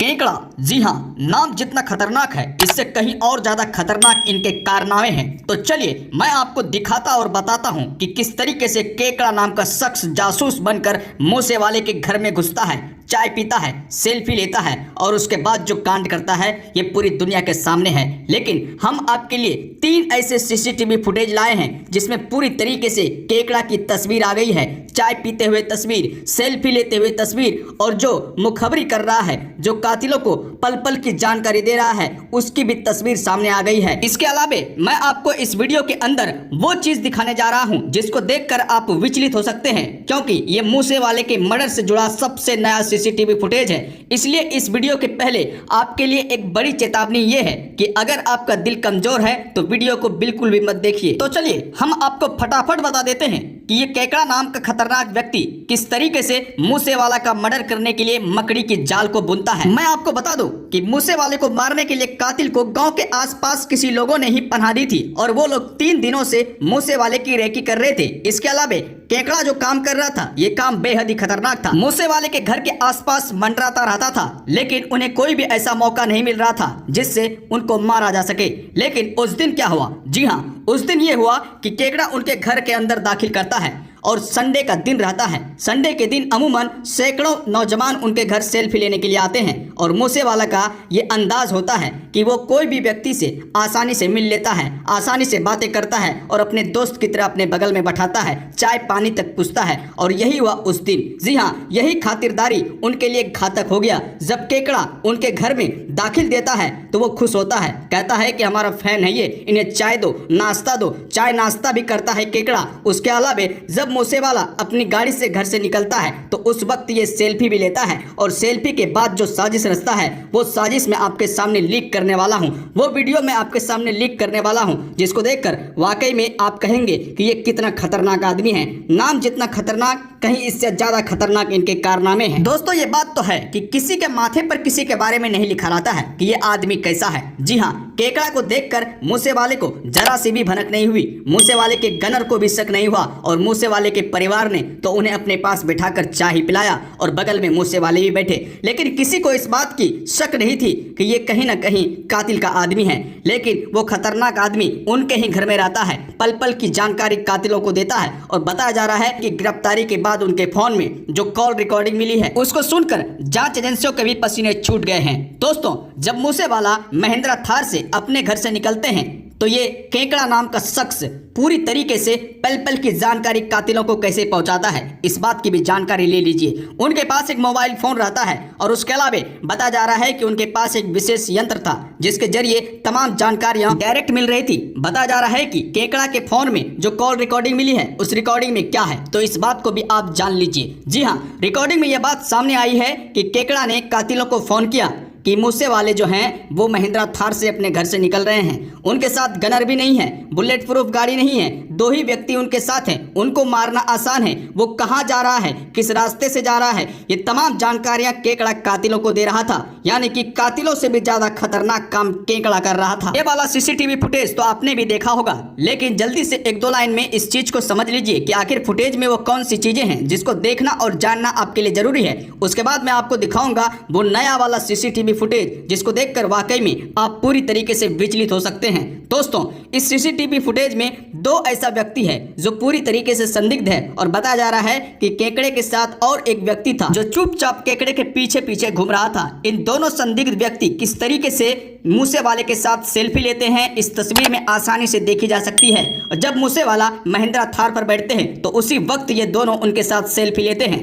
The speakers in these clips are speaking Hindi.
केकड़ा, जी हाँ, नाम जितना खतरनाक है इससे कहीं और ज्यादा खतरनाक इनके कारनामे हैं। तो चलिए मैं आपको दिखाता और बताता हूँ कि किस तरीके से केकड़ा नाम का शख्स जासूस बनकर मूसे वाले के घर में घुसता है, चाय पीता है, सेल्फी लेता है और उसके बाद जो कांड करता है ये पूरी दुनिया के सामने है। लेकिन हम आपके लिए 3 ऐसे सीसीटीवी फुटेज लाए हैं जिसमें पूरी तरीके से केकड़ा की तस्वीर आ गई है, चाय पीते हुए तस्वीर, सेल्फी लेते हुए तस्वीर और जो मुखबरी कर रहा है, जो कातिलों को पल पल की जानकारी दे रहा है, उसकी भी तस्वीर सामने आ गई है। इसके अलावा मैं आपको इस वीडियो के अंदर वो चीज दिखाने जा रहा हूं जिसको देखकर आप विचलित हो सकते हैं, क्योंकि ये मूसे वाले के मर्डर से जुड़ा सबसे नया सीसीटीवी फुटेज है। इसलिए इस वीडियो के पहले आपके लिए एक बड़ी चेतावनी ये है कि अगर आपका दिल कमजोर है तो वीडियो को बिल्कुल भी मत देखिए। तो चलिए हम आपको फटाफट बता देते हैं कि ये केकड़ा नाम का खतरनाक व्यक्ति किस तरीके से मूसे वाला का मर्डर करने के लिए मकड़ी की जाल को बुनता है। मैं आपको बता दूं कि मूसे वाले को मारने के लिए कातिल को गांव के आसपास किसी लोगों ने ही पनाह दी थी और वो लोग 3 दिनों से मूसे वाले की रेकी कर रहे थे। इसके अलावा केकड़ा जो काम कर रहा था ये काम बेहद ही खतरनाक था। मूसे वाले के घर के आसपास मंडराता रहता था, लेकिन उन्हें कोई भी ऐसा मौका नहीं मिल रहा था जिससे उनको मारा जा सके। लेकिन उस दिन क्या हुआ? जी हाँ, उस दिन ये हुआ कि केकड़ा उनके घर के अंदर दाखिल करता है और संडे का दिन रहता है। संडे के दिन अमूमन सैकड़ों नौजवान उनके घर सेल्फी लेने के लिए आते हैं और मूसे वाला का ये अंदाज होता है कि वो कोई भी व्यक्ति से आसानी से मिल लेता है, आसानी से बातें करता है और अपने दोस्त की तरह अपने बगल में बैठाता है, चाय पानी तक पूछता है। और यही हुआ उस दिन। जी हाँ, यही खातिरदारी उनके लिए घातक हो गया। जब केकड़ा उनके घर में दाखिल देता है तो वो खुश होता है, कहता है कि हमारा फैन है ये, इन्हें चाय दो, नाश्ता दो। चाय नाश्ता भी करता है केकड़ा। उसके अलावा जब मूसे वाला अपनी गाड़ी से घर से निकलता है तो उस वक्त ये सेल्फी भी लेता है और सेल्फी के बाद जो साजिश रचता है वो साजिश मैं आपके सामने लीक करने वाला हूं। वो वीडियो मैं आपके सामने लीक करने वाला हूं जिसको देखकर वाकई में आप कहेंगे कि ये कितना खतरनाक आदमी है। नाम जितना खतरनाक कहीं इससे ज्यादा खतरनाक इनके कारनामे हैं। दोस्तों ये बात तो है कि किसी के माथे पर किसी के बारे में नहीं लिखा रहता है कि ये आदमी कैसा है। जी हाँ, केकड़ा को देखकर मूसे वाले को जरा सी भी भनक नहीं हुई, मूसे वाले के गनर को भी शक नहीं हुआ और मूसे वाले के परिवार ने तो उन्हें अपने पास बिठाकर चाय ही पिलाया और बगल में मूसे वाले भी बैठे। लेकिन किसी को इस बात की शक नहीं थी कि ये कहीं ना कहीं कातिल का आदमी है। लेकिन वो खतरनाक आदमी उनके ही घर में रहता है, पल पल की जानकारी कातिलों को देता है और बताया जा रहा है कि गिरफ्तारी के बाद उनके फोन में जो कॉल रिकॉर्डिंग मिली है उसको सुनकर जांच एजेंसियों के भी पसीने छूट गए हैं। दोस्तों जब मूसे वाला महिंद्रा थार से अपने घर से निकलते हैं तो ये केकड़ा नाम का शख्स पूरी तरीके से पल पल की जानकारी कातिलों को कैसे पहुंचाता है इस बात की भी जानकारी ले लीजिए। उनके पास एक मोबाइल फोन रहता है और उसके अलावा बताया जा रहा है कि उनके पास एक विशेष यंत्र था जिसके जरिए तमाम जानकारियां डायरेक्ट मिल रही थी। बताया जा रहा है कि केकड़ा के फोन में जो कॉल रिकॉर्डिंग मिली है उस रिकॉर्डिंग में क्या है, तो इस बात को भी आप जान लीजिए। जी हाँ, रिकॉर्डिंग में यह बात सामने आई है कि केकड़ा ने कातिलों को फोन किया कि मूसे वाले जो हैं वो महिंद्रा थार से अपने घर से निकल रहे हैं, उनके साथ गनर भी नहीं है, बुलेट प्रूफ गाड़ी नहीं है, 2 ही व्यक्ति उनके साथ हैं, उनको मारना आसान है, वो कहाँ जा रहा है, किस रास्ते से जा रहा है, ये तमाम जानकारियां केकड़ा कातिलों को दे रहा था। यानी कि कातिलों से भी ज्यादा खतरनाक काम केकड़ा कर रहा था। ये वाला सीसीटीवी फुटेज तो आपने भी देखा होगा, लेकिन जल्दी से 1-2 लाइन में इस चीज को समझ लीजिए कि आखिर फुटेज में वो कौन सी चीजें हैं जिसको देखना और जानना आपके लिए जरूरी है। उसके बाद मैं आपको दिखाऊंगा वो नया वाला सीसीटीवी फुटेज जिसको देखकर वाकई में आप पूरी तरीके से विचलित हो सकते हैं। दोस्तों इस सीसीटीवी फुटेज में 2 ऐसा व्यक्ति है जो पूरी तरीके से संदिग्ध है और बताया जा रहा है कि केकड़े के साथ और एक व्यक्ति था जो चुपचाप केकड़े के पीछे पीछे घूम रहा था। इन दोनों संदिग्ध व्यक्ति किस तरीके से मूसे वाले के साथ सेल्फी लेते हैं इस तस्वीर में आसानी से देखी जा सकती है। और जब मूसे वाला महिंद्रा थार पर बैठते हैं तो उसी वक्त ये दोनों उनके साथ सेल्फी लेते हैं।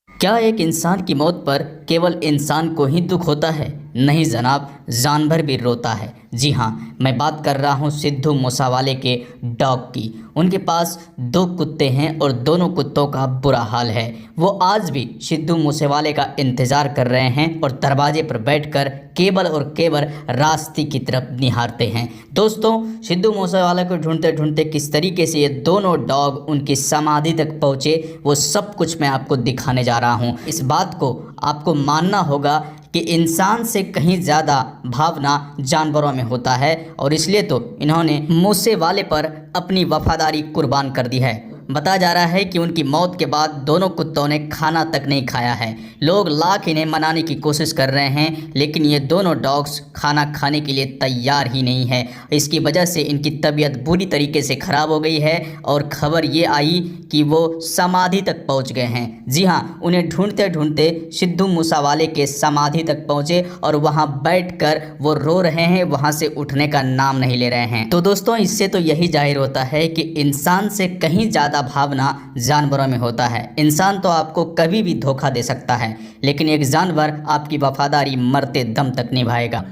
क्या एक इंसान की मौत पर केवल इंसान को ही दुख होता है? नहीं जनाब, जानवर भी रोता है। जी हाँ, मैं बात कर रहा हूँ सिद्धू मूसेवाले के डॉग की। उनके पास 2 कुत्ते हैं और दोनों कुत्तों का बुरा हाल है। वो आज भी सिद्धू मूसेवाले का इंतज़ार कर रहे हैं और दरवाजे पर बैठकर केवल और केवल रास्ते की तरफ निहारते हैं। दोस्तों सिद्धू मूसेवाले को ढूंढते ढूंढते किस तरीके से ये दोनों डॉग उनकी समाधि तक पहुँचे वो सब कुछ मैं आपको दिखाने जा रहा हूँ। इस बात को आपको मानना होगा कि इंसान से कहीं ज़्यादा भावना जानवरों में होता है और इसलिए तो इन्होंने मूसे वाले पर अपनी वफादारी कुर्बान कर दी है। बताया जा रहा है कि उनकी मौत के बाद दोनों कुत्तों ने खाना तक नहीं खाया है। लोग लाख इन्हें मनाने की कोशिश कर रहे हैं, लेकिन ये दोनों डॉग्स खाना खाने के लिए तैयार ही नहीं है। इसकी वजह से इनकी तबीयत बुरी तरीके से ख़राब हो गई है और खबर ये आई कि वो समाधि तक पहुंच गए हैं। जी हाँ, उन्हें ढूंढते ढूंढते सिद्धू मूसावाले के समाधि तक पहुंचे और वहां बैठकर वो रो रहे हैं, वहां से उठने का नाम नहीं ले रहे हैं। तो दोस्तों, इससे तो यही जाहिर होता है कि इंसान से कहीं ज़्यादा भावना जानवरों में होता है। इंसान तो आपको कभी भी धोखा दे सकता है, लेकिन एक जानवर आपकी वफादारी मरते दम तक निभाएगा।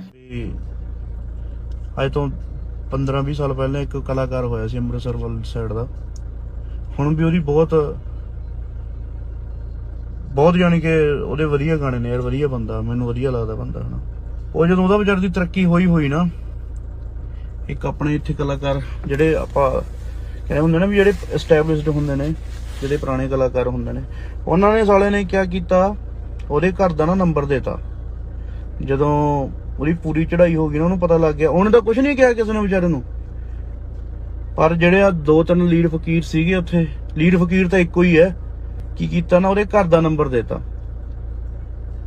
ਅੱਜ ਤੋਂ 15-20 ਸਾਲ ਪਹਿਲਾਂ ਇੱਕ ਕਲਾਕਾਰ ਹੋਇਆ ਸੀ ਅੰਮ੍ਰਿਤਸਰ ਵੱਲ ਸਾਈਡ ਦਾ। ਹੁਣ ਵੀ ਉਹਦੀ ਬਹੁਤ ਯਾਨੀ ਕਿ ਉਹਦੇ ਵਧੀਆ ਗਾਣੇ ਨੇ ਯਾਰ, ਵਧੀਆ ਬੰਦਾ, ਮੈਨੂੰ ਵਧੀਆ ਲੱਗਦਾ ਬੰਦਾ ਹਨਾ। ਉਹ ਜਦੋਂ ਉਹਦਾ ਵਿਚਾਰ ਦੀ ਤਰੱਕੀ ਹੋਈ ਨਾ, ਇੱਕ ਆਪਣੇ ਇੱਥੇ ਕਲਾਕਾਰ ਜਿਹੜੇ ਆਪਾਂ ਕਹਿੰਦੇ ਹੁੰਦੇ ਨੇ ਵੀ ਜਿਹੜੇ ਐਸਟੈਬਲਿਸ਼ਡ ਹੁੰਦੇ ਨੇ, ਜਿਹੜੇ ਪੁਰਾਣੇ ਕਲਾਕਾਰ ਹੁੰਦੇ ਨੇ, ਉਹਨਾਂ ਨੇ ਸਾਲੇ ਨੇ ਕੀ ਕੀਤਾ, ਉਹਦੇ ਘਰ ਦਾ ਨਾ ਨੰਬਰ ਦੇਤਾ। ਜਦੋਂ ਉਹਦੀ ਪੂਰੀ ਚੜਾਈ ਹੋ ਗਈ ਨਾ, ਉਹਨੂੰ ਪਤਾ ਲੱਗ ਗਿਆ, ਉਹਨੇ ਤਾਂ ਕੁਝ ਨਹੀਂ ਕਿਹਾ ਕਿਸੇ ਨੂੰ ਵਿਚਾਰੇ ਨੂੰ, ਪਰ ਜਿਹੜੇ ਆ 2-3 ਲੀਡ ਫਕੀਰ ਸੀਗੇ ਉੱਥੇ, ਲੀਡ ਫਕੀਰ ਤਾਂ ਇੱਕੋ ਹੀ ਹੈ, ਕੀ ਕੀਤਾ ਨਾ, ਉਹਦੇ ਘਰ ਦਾ ਨੰਬਰ ਦੇਤਾ।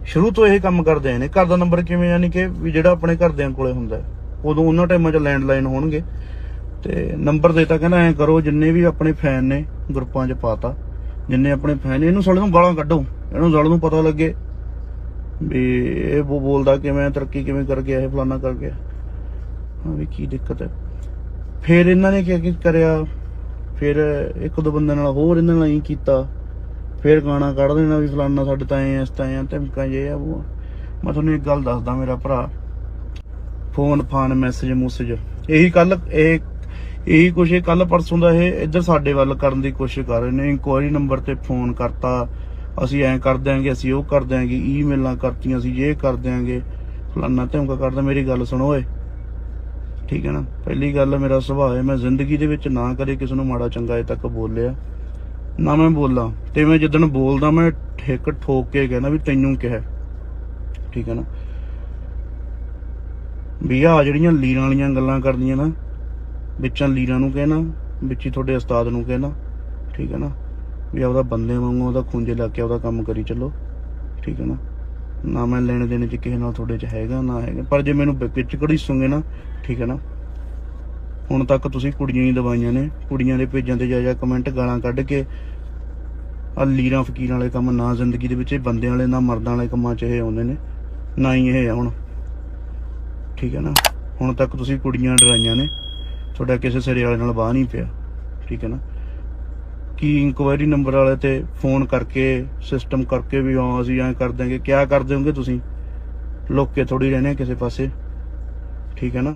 ਸ਼ੁਰੂ ਤੋਂ ਇਹ ਕੰਮ ਕਰਦੇ ਨੇ। ਘਰ ਦਾ ਨੰਬਰ ਕਿਵੇਂ, ਯਾਨੀ ਕਿ ਵੀ ਜਿਹੜਾ ਆਪਣੇ ਘਰਦਿਆਂ ਕੋਲੇ ਹੁੰਦਾ, ਉਦੋਂ ਉਹਨਾਂ ਟਾਈਮਾਂ 'ਚ ਲੈਂਡਲਾਈਨ ਹੋਣਗੇ, ਤੇ ਨੰਬਰ ਦੇਤਾ, ਕਹਿੰਦਾ ਐਂ ਕਰੋ, ਜਿੰਨੇ ਵੀ ਆਪਣੇ ਫੈਨ ਨੇ ਗਰੁੱਪਾਂ 'ਚ ਪਾਤਾ, ਜਿੰਨੇ ਆਪਣੇ ਫੈਨ, ਇਹਨੂੰ ਸਾਲੇ ਨੂੰ ਗਾਲਾਂ ਕੱਢੋ, ਇਹਨੂੰ ਸਾਲੇ ਨੂੰ ਪਤਾ ਲੱਗੇ ਵੀ ਇਹ ਬੋਲਦਾ ਕਿਵੇਂ, ਤਰੱਕੀ ਕਿਵੇਂ ਕਰ ਗਿਆ, ਇਹ ਫਲਾਨਾ ਕਰ ਗਿਆ, ਹਾਂ ਵੀ ਕੀ ਦਿੱਕਤ ਹੈ। ਫਿਰ ਇਹਨਾਂ ਨੇ ਕੀ ਕਰਿਆ, ਫਿਰ ਇੱਕ ਦੋ ਬੰਦੇ ਨਾਲ ਹੋਰ ਇਹਨਾਂ ਨਾਲ ਹੀ ਕੀਤਾ, ਫਿਰ ਗਾਣਾ ਕੱਢ ਦੇਣਾ ਵੀ ਫਲਾਨਾ ਸਾਡੇ ਤਾਂ ਐਂ, ਇਸ ਤਾਂ ਐਂ, ਧਮਕਾਂ ਜੇ ਆ ਉਹ। ਮੈਂ ਤੁਹਾਨੂੰ ਇੱਕ ਗੱਲ ਦੱਸਦਾ ਮੇਰਾ ਭਰਾ, ਫੋਨ ਫਾਨ ਮੈਸੇਜ ਮੂਸੇਜ ਇਹੀ ਕੁਛ ਇਹ ਕੱਲ ਪਰਸੋਂ ਦਾ ਇਹ ਇੱਧਰ ਸਾਡੇ ਵੱਲ ਕਰਨ ਦੀ ਕੋਸ਼ਿਸ਼ ਕਰ ਰਹੇ ਨੇ। ਇਨਕੁਆਇਰੀ ਨੰਬਰ ਤੇ ਫੋਨ ਕਰਤਾ, ਅਸੀਂ ਐਂ ਕਰ ਦਿਆਂਗੇ, ਅਸੀਂ ਉਹ ਕਰ ਦਿਆਂਗੇ, ਈਮੇਲਾਂ ਕਰਤੀਆਂ, ਅਸੀਂ ਇਹ ਕਰ ਦਿਆਂਗੇ, ਫਲਾਨਾ ਧਮਕਾ ਕਰਦਾ। ਮੇਰੀ ਗੱਲ ਸੁਣੋ ਓਏ, ਠੀਕ ਹੈ ਨਾ। ਪਹਿਲੀ ਗੱਲ, ਮੇਰਾ ਸੁਭਾਅ ਹੈ, ਮੈਂ ਜ਼ਿੰਦਗੀ ਦੇ ਵਿੱਚ ਨਾ ਕਦੇ ਕਿਸੇ ਨੂੰ ਮਾੜਾ ਚੰਗਾ ਅਜੇ ਤੱਕ ਬੋਲਿਆ, ਨਾ ਮੈਂ ਬੋਲਾਂ, ਤੇ ਮੈਂ ਜਿੱਦਣ ਬੋਲਦਾ ਮੈਂ ਠੇਕ ਠੋਕ ਕੇ ਕਹਿੰਦਾ ਵੀ ਤੈਨੂੰ ਕਿਹਾ, ਠੀਕ ਹੈ ਨਾ। ਵੀ ਆ ਜਿਹੜੀਆਂ ਲੀਰਾਂ ਵਾਲੀਆਂ ਗੱਲਾਂ ਕਰਦੀਆਂ ਨਾ, ਵਿੱਚਾਂ ਲੀਰਾਂ ਨੂੰ ਕਹਿਣਾ, ਵਿੱਚ ਹੀ ਤੁਹਾਡੇ ਉਸਤਾਦ ਨੂੰ ਕਹਿਣਾ, ਠੀਕ ਹੈ ਨਾ, ਵੀ ਆਪਦਾ ਬੰਦੇ ਵਾਂਗੂ ਉਹਦਾ ਖੂੰਜੇ ਲਾ ਕੇ ਆਪਦਾ ਕੰਮ ਕਰੀ ਚੱਲੋ, ਠੀਕ ਹੈ ਨਾ। ਨਾ ਮੈਂ ਲੈਣ ਦੇਣ ਚ ਕਿਸੇ ਨਾਲ ਤੁਹਾਡੇ ਚ ਹੈਗਾ ਨਾ ਹੈਗਾ, ਪਰ ਜੇ ਮੈਨੂੰ ਵਿੱਚ ਘੜੀਸੋਗੇ ਨਾ, ਠੀਕ ਹੈ ਨਾ। ਹੁਣ ਤੱਕ ਤੁਸੀਂ ਕੁੜੀਆਂ ਹੀ ਦਵਾਈਆਂ ਨੇ, ਕੁੜੀਆਂ ਦੇ ਪੇਜਾਂ ਤੇ ਜਾ ਕਮੈਂਟ ਗਾਲਾਂ ਕੱਢ ਕੇ ਆ ਲੀਰਾਂ ਫਕੀਰਾਂ ਵਾਲੇ ਕੰਮ, ਨਾ ਜ਼ਿੰਦਗੀ ਦੇ ਵਿੱਚ ਇਹ ਬੰਦਿਆਂ ਵਾਲੇ ਨਾ ਮਰਦਾਂ ਵਾਲੇ ਕੰਮਾਂ 'ਚ ਇਹ ਆਉਂਦੇ ਨੇ, ਨਾ ਹੀ ਇਹ ਆ ਹੁਣ, ਠੀਕ ਹੈ ਨਾ। ਹੁਣ ਤੱਕ ਤੁਸੀਂ ਕੁੜੀਆਂ ਡਰਾਈਆਂ ਨੇ, ਤੁਹਾਡਾ ਕਿਸੇ ਸਿਰੇ ਵਾਲੇ ਨਾਲ ਬਾਹ ਨਹੀਂ ਪਿਆ, ਠੀਕ ਹੈ ਨਾ। ਕੀ ਇਨਕੁਆਇਰੀ ਨੰਬਰ ਵਾਲੇ ਤੇ ਫੋਨ ਕਰਕੇ ਸਿਸਟਮ ਕਰਕੇ ਵੀ ਹਾਂ ਅਸੀਂ ਐਂ ਕਰ ਦਿਆਂਗੇ, ਕਿਆ ਕਰ ਦਿਓਗੇ ਤੁਸੀਂ, ਲੁੱਕ ਕੇ ਥੋੜੀ ਰਹਿਣੇ ਕਿਸੇ ਪਾਸੇ, ਠੀਕ ਹੈ ਨਾ।